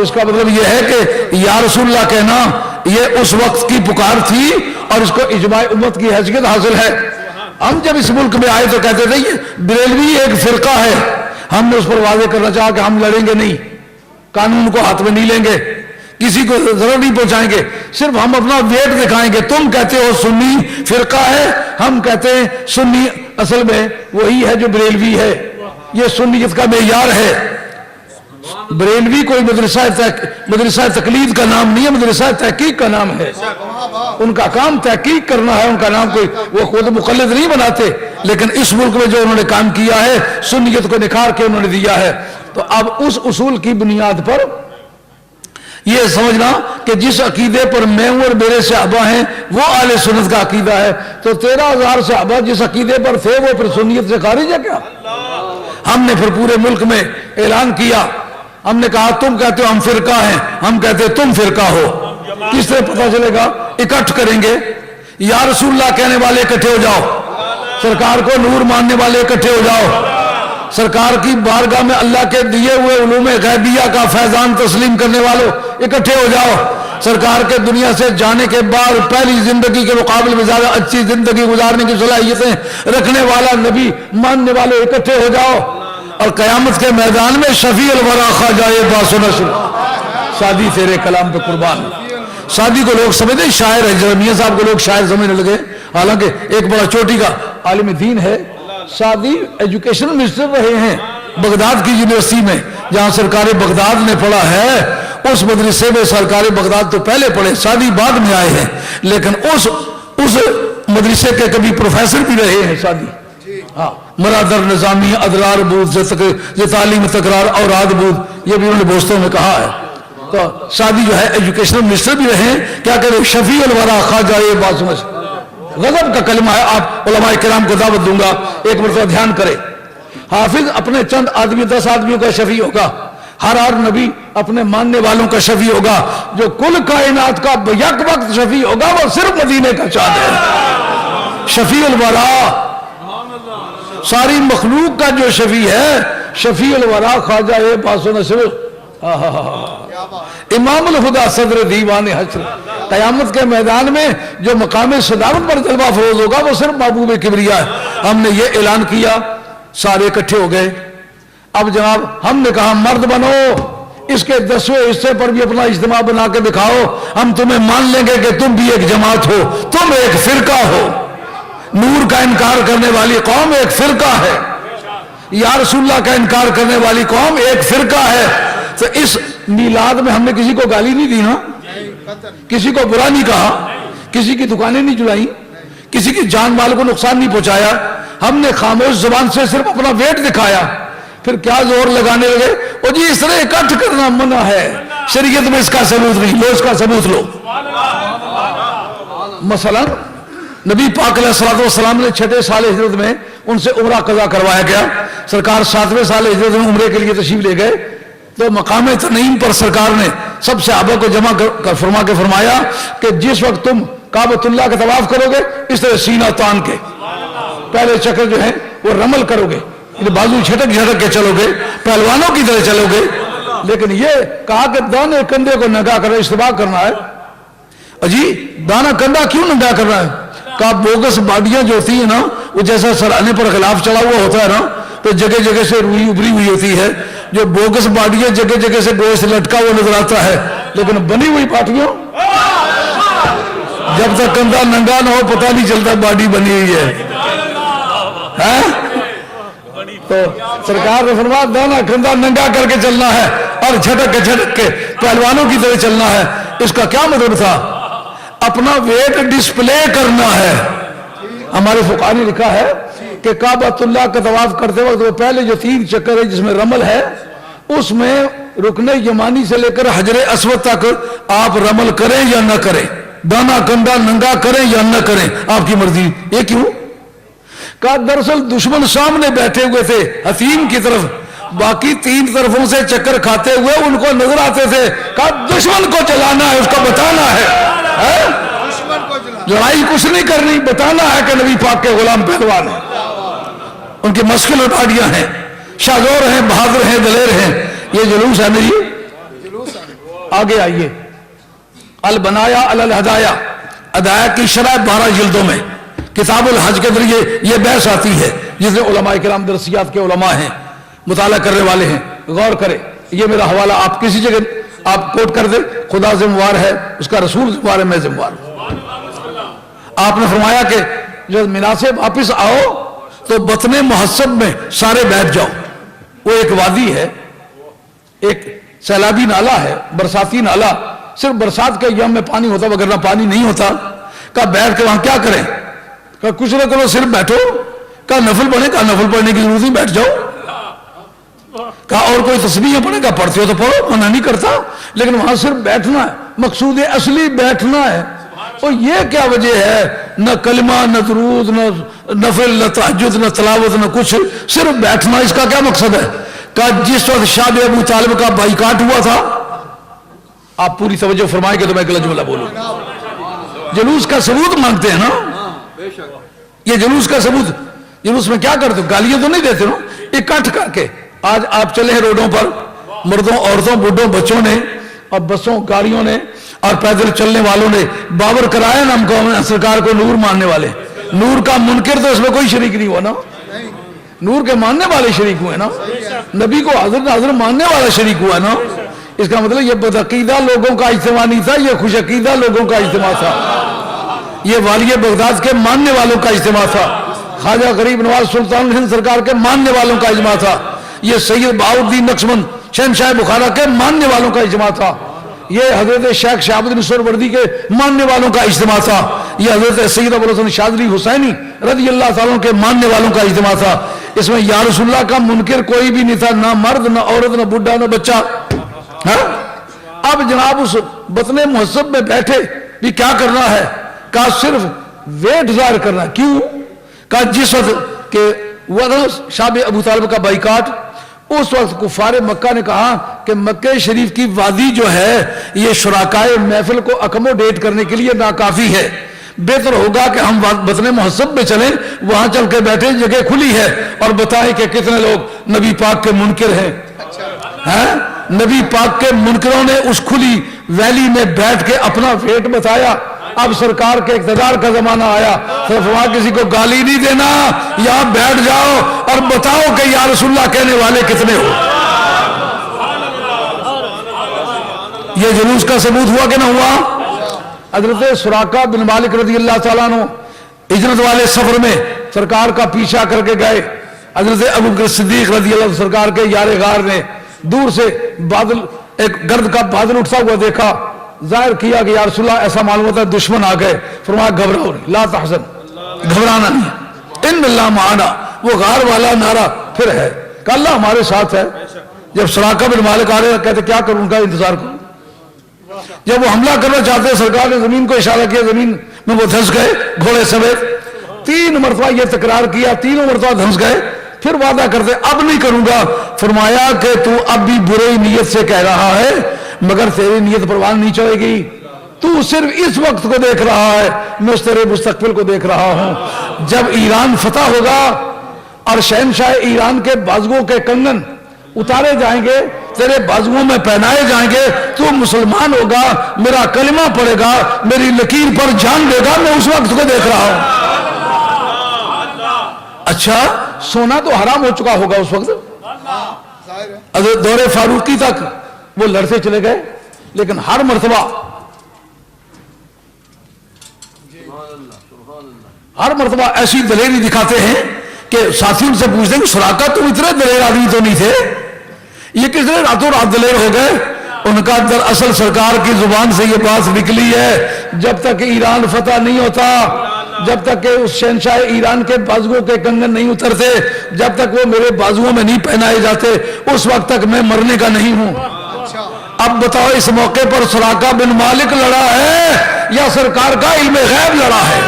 اس کا مطلب یہ ہے کہ یا رسول اللہ کہنا یہ اس وقت کی پکار تھی اور اس کو اجماع امت کی حیثیت حاصل ہے۔ ہم جب اس ملک میں آئے تو کہتے تھے یہ بریلوی ایک فرقہ ہے، ہم نے اس پر واضح کرنا چاہا کہ ہم لڑیں گے نہیں، قانون کو ہاتھ میں نہیں لیں گے، کسی کو ضرر نہیں پہنچائیں گے، صرف ہم اپنا ویٹ دکھائیں گے۔ تم کہتے ہو سنی فرقہ ہے، ہم کہتے ہیں سنی اصل میں وہی ہے جو بریلوی ہے، یہ سنیت کا معیار ہے۔ بریلوی کوئی مدرسہ تقلید کا نام نہیں ہے، مدرسہ تحقیق کا نام ہے۔ ان کا کام تحقیق کرنا ہے، ان کا نام کوئی وہ خود مقلد نہیں بناتے، لیکن اس ملک میں جو انہوں نے کام کیا ہے سنیت کو نکھار کے انہوں نے دیا ہے۔ تو اب اس اصول کی بنیاد پر یہ سمجھنا کہ جس عقیدے پر میں اور میرے صحابہ ہیں وہ اہل سنت کا عقیدہ ہے، تو 13,000 صحابہ جس عقیدے پر تھے وہ پھر سنیت سے خارج ہے کیا؟ ہم نے پھر پورے ملک میں اعلان کیا، ہم نے کہا تم کہتے ہو ہم فرقہ ہیں، ہم کہتے تم فرقہ ہو۔ کس طرح پتہ چلے گا؟ اکٹھ کریں گے، یا رسول اللہ کہنے والے اکٹھے ہو جاؤ، سرکار کو نور ماننے والے اکٹھے ہو جاؤ، سرکار کی بارگاہ میں اللہ کے دیے ہوئے علوم غیبیہ کا فیضان تسلیم کرنے والوں اکٹھے ہو جاؤ، سرکار کے دنیا سے جانے کے بعد پہلی زندگی کے مقابلے میں زیادہ اچھی زندگی گزارنے کی صلاحیتیں رکھنے والا نبی ماننے والے اکٹھے ہو جاؤ، اور قیامت کے میدان میں شفیع الورا خواجہ باس و نشر سعدی تیرے کلام پہ قربان۔ سعدی کو لوگ سمجھتے شاعر ہے، میاں صاحب کو لوگ شاعر سمجھنے لگے، حالانکہ ایک بڑا چوٹی کا عالم دین ہے۔ سعدی ایجوکیشن منسٹر رہے ہیں بغداد کی یونیورسٹی میں، جہاں سرکار بغداد نے پڑھا ہے، اس مدرسے میں سرکار بغداد تو پہلے پڑھے، سعدی بعد میں آئے ہیں، لیکن اس مدرسے کے کبھی پروفیسر بھی رہے ہیں سعدی۔ ہاں، مرادر نظامی ادرار بود یہ تعلیم تکرار اوراد بود، یہ بھی انہوں نے بوستوں میں کہا ہے۔ تو سعدی جو ہے ایجوکیشنل منسٹر بھی رہے ہیں، کیا کہتے ہیں شفیع الورا خواجہ باس و نشر، غضب کا کلمہ ہے۔ آپ علماء کرام کو دعوت دوں گا ایک مرتبہ دھیان کرے، حافظ اپنے چند آدمی 10 آدمیوں کا شفیع ہوگا، ہر نبی اپنے ماننے والوں کا شفیع ہوگا، جو کل کائنات کا یک وقت شفیع ہوگا وہ صرف مدینے کا چاند ہے۔ شفیع الورا ساری مخلوق کا جو شفیع ہے، شفیع الورا خواجہ باس و نشر، امام الہدا صدر دیوان حشر، قیامت کے میدان میں جو مقام صدارت پر جلوہ فروز ہوگا وہ صرف محبوب کبریا ہے۔ ہم نے یہ اعلان کیا، سارے اکٹھے ہو گئے۔ اب جناب ہم نے کہا مرد بنو، اس کے 10ویں حصے پر بھی اپنا اجتماع بنا کے دکھاؤ، ہم تمہیں مان لیں گے کہ تم بھی ایک جماعت ہو، تم ایک فرقہ ہو۔ نور کا انکار کرنے والی قوم ایک فرقہ ہے، یا رسول اللہ کا انکار کرنے والی قوم ایک فرقہ ہے۔ تو اس میلاد میں ہم نے کسی کو گالی نہیں دی، نا کسی کو برا نہیں کہا، کسی کی دکانیں نہیں جلائیں، کسی کی جان مال کو نقصان نہیں پہنچایا، ہم نے خاموش زبان سے صرف اپنا ویٹ دکھایا۔ پھر کیا زور لگانے لگے، وہ جی اس طرح اکٹھ کرنا منع ہے، شریعت میں اس کا ثبوت نہیں، لو اس کا ثبوت لو۔ مثلا نبی پاک علیہ السلام نے 6 سال ہجرت میں ان سے عمرہ قضا کروایا گیا، سرکار 7ویں سال ہجرت میں عمرے کے لیے تشریف لے گئے، تو مقام تنعیم پر سرکار نے سب صحابہ کو جمع فرما کے فرمایا کہ جس وقت تم کعبۃ اللہ کا طواف کرو گے اس طرح سینہ تان کے پہلے چکر جو ہے وہ رمل کرو گے، بازو جھٹک جھٹک کے چلو گے، پہلوانوں کی طرح چلو گے، لیکن یہ کہا کہ دانے کندھے کو ننگا کرنا اشتباہ کرنا ہے۔ اجی دانا کندھا کیوں ننگا کرنا ہے؟ کہا بوگس باڈیاں جو ہوتی ہیں نا، وہ جیسا سرانے پر غلاف چڑھا ہوا ہوتا ہے نا، تو جگہ جگہ سے روئی ابری ہوئی ہوتی ہے، جو بوگس باڈیاں جگہ جگہ سے گوشت لٹکا ہوا نظر آتا ہے، لیکن بنی ہوئی پاٹیوں جب تک کندھا ننگا نہ ہو پتہ نہیں چلتا باڈی بنی ہوئی ہے۔ تو سرکار نے فرمایا دانا کندھا ننگا کر کے چلنا ہے اور جھٹک کے پہلوانوں کی طرح چلنا ہے۔ اس کا کیا مطلب تھا؟ اپنا ویٹ ڈسپلے کرنا ہے۔ ہمارے فقہاء نے لکھا ہے کہ کعبۃ اللہ کا طواف کرتے وقت وہ پہلے جو 3 چکر ہے جس میں رمل ہے، اس میں رکن یمانی سے لے کر حجر اسود تک آپ رمل کریں یا نہ کریں، دانا کندھا ننگا کریں یا نہ کریں، آپ کی مرضی۔ یہ کیوں؟ کہا دراصل دشمن سامنے بیٹھے ہوئے تھے حتیم کی طرف، باقی 3 طرفوں سے چکر کھاتے ہوئے ان کو نظر آتے تھے، کہا دشمن کو چلانا ہے، اس کو بتانا ہے، لڑائی کچھ نہیں کرنی، بتانا ہے کہ نبی پاک کے غلام پہلوان ہیں، ان کی مسکل باڈیاں ہیں، شاذور ہیں، بہادر ہیں، دلیر ہیں۔ یہ جلوس ہے میری آگے آئیے، البنایا الہدایا، ہدایہ کی شرح 12 جلدوں میں کتاب الحج کے ذریعے یہ بحث آتی ہے، جس میں علماء کرام درسیات کے علماء ہیں، مطالعہ کرنے والے ہیں، غور کریں۔ یہ میرا حوالہ آپ کسی جگہ آپ کوٹ کر دیں، خدا ذمہ ہے، اس کا رسول ذمہ ہے، میں ذمہ ہوں۔ آپ نے فرمایا کہ جب مینا سے واپس آؤ تو بطن محسب میں سارے بیٹھ جاؤ۔ وہ ایک وادی ہے، ایک سیلابی نالا ہے، برساتی نالا، صرف برسات کے ایام میں پانی ہوتا، وگرنہ پانی نہیں ہوتا۔ کہا بیٹھ کے وہاں کیا کریں؟ کہا کچھ نہ کرو، صرف بیٹھو۔ کہا نفل پڑھیں؟ کہا نفل پڑھنے کی ضرورت نہیں، بیٹھ جاؤ۔ کہا اور کوئی تسبیح پڑھیں؟ کہا پڑھتے ہو تو پڑھو، منع نہیں کرتا، لیکن وہاں صرف بیٹھنا ہے، مقصود اصلی بیٹھنا ہے۔ اور یہ کیا وجہ ہے؟ نہ کلمہ، نہ درود، نہ نفل، نہ تہجد، نہ تلاوت، نہ کچھ، صرف بیٹھنا۔ اس کا کیا مقصد ہے؟ کہ جس وقت شاب ابو طالب کا بائیکاٹ ہوا تھا، آپ پوری توجہ فرمائیں گے تو میں اگلا جملہ بولوں۔ جلوس کا ثبوت مانگتے ہیں نا، یہ جلوس کا ثبوت۔ جلوس میں کیا کرتے ہو؟ گالیاں تو نہیں دیتے نا، اکٹھ کر کے۔ آج آپ چلے ہیں روڈوں پر، مردوں، عورتوں، بڈھوں، بچوں نے، اور بسوں، گاڑیوں نے، اور پیدل چلنے والوں نے باور کرایا نا ہم کو، سرکار کو نور ماننے والے۔ نور کا منکر تو اس میں کوئی شریک نہیں ہوا نا، نور کے ماننے والے شریک ہوئے نا، نبی کو حاضر ناظر ماننے والا شریک ہوا نا۔ اس کا مطلب یہ بدعقیدہ لوگوں کا اجتماع نہیں تھا، یہ خوش عقیدہ لوگوں کا اجتماع تھا، یہ والی بغداد کے ماننے والوں کا اجتماع تھا، خواجہ غریب نواز سلطان ہند سرکار کے ماننے والوں کا اجتماع تھا، یہ سید بہاؤالدین نقشبند شہنشاہ بخارا کے ماننے والوں کا اجتماع تھا، یہ حضرت شیخ شہاب الدین سہروردی کے ماننے والوں کا اجتماع تھا، یہ حضرت سید ابوالحسن شاذلی حسینی رضی اللہ تعالیٰ کے ماننے والوں کا اجتماع تھا۔ اس میں یا رسول اللہ کا منکر کوئی بھی نہیں تھا، نہ مرد، نہ عورت، نہ بڈھا، نہ بچہ۔ اب جناب اس بطن محسب میں بیٹھے بھی کیا کرنا ہے؟ کہا صرف ویٹ ظاہر کرنا ہے۔ کیوں؟ کہا جس وقت کہ شاب ابو طالب کا بائیکاٹ، اس وقت کفار مکہ نے کہا کہ مکہ شریف کی وادی جو ہے یہ شرکائے محفل کو اکموڈیٹ کرنے کے لیے ناکافی ہے، بہتر ہوگا کہ ہم بطن محسب میں چلیں، وہاں چل کے بیٹھیں، جگہ کھلی ہے، اور بتائیں کہ کتنے لوگ نبی پاک کے منکر ہیں۔ نبی پاک کے منکروں نے اس کھلی ویلی میں بیٹھ کے اپنا ویٹ بتایا۔ اب سرکار کے اقتدار کا زمانہ آیا، صرف وہاں کسی کو گالی نہیں دینا، یہاں بیٹھ جاؤ اور بتاؤ کہ یا رسول اللہ کہنے والے کتنے ہو۔ یہ جلوس کا ثبوت ہوا کہ نہ ہوا؟ حضرت سراقہ بن مالک رضی اللہ تعالیٰ عنہ ہجرت والے سفر میں سرکار کا پیچھا کر کے گئے۔ حضرت ابوبکر صدیق رضی اللہ عنہ سرکار کے یار غار نے دور سے بادل، ایک گرد کا بادل اٹھتا ہوا دیکھا، ظاہر کیا کہ یا رسول اللہ ایسا معلوم ہوتا ہے دشمن آ گئے۔ فرمایا گھبراؤ نہیں، لا تحزن، گھبرانا نہیں، ان اللہ معنا، وہ غار والا نعرہ پھر ہے کہ اللہ ہمارے ساتھ ہے۔ جب سراقہ بن مالک آ رہے کہتے کیا کروں، ان کا انتظار کروں۔ جب وہ حملہ کرنا چاہتے سرکار نے زمین کو اشارہ کیا، زمین میں وہ دھنس گئے گھوڑے سمیت۔ 3 مرتبہ یہ تکرار کیا، تینوں مرتبہ دھنس گئے، پھر وعدہ کرتے اب نہیں کروں گا۔ فرمایا کہ تو اب بھی برے نیت سے کہہ رہا ہے، مگر تیری نیت پروان نہیں چڑھے گی، تو صرف اس وقت کو دیکھ رہا ہے، میں تیرے مستقبل کو دیکھ رہا ہوں۔ جب ایران فتح ہوگا اور شہنشاہ ایران کے بازوؤں کے کنگن اتارے جائیں گے، تیرے بازوؤں میں پہنائے جائیں گے، تو مسلمان ہوگا، میرا کلمہ پڑھے گا، میری لکیر پر جان دے گا، میں اس وقت کو دیکھ رہا ہوں۔ اچھا سونا تو حرام ہو چکا ہوگا اس وقت، دور فاروقی تک وہ لڑتے چلے گئے، لیکن ہر مرتبہ ایسی دلیری دکھاتے ہیں کہ ساتھی ان سے پوچھتے ہیں کہ سراقہ تم اتنے دلیر آدمی تو نہیں تھے، یہ کس طرح راتوں رات دلیر ہو گئے؟ ان کا دراصل سرکار کی زبان سے یہ بات نکلی ہے، جب تک ایران فتح نہیں ہوتا، جب تک کہ اس شہنشاہ ایران کے بازوؤں کے کنگن نہیں اترتے، جب تک وہ میرے بازوؤں میں نہیں پہنائے جاتے، اس وقت تک میں مرنے کا نہیں ہوں۔ اب بتاؤ اس موقع پر سراقہ بن مالک لڑا ہے یا سرکار کا علم غیب لڑا ہے؟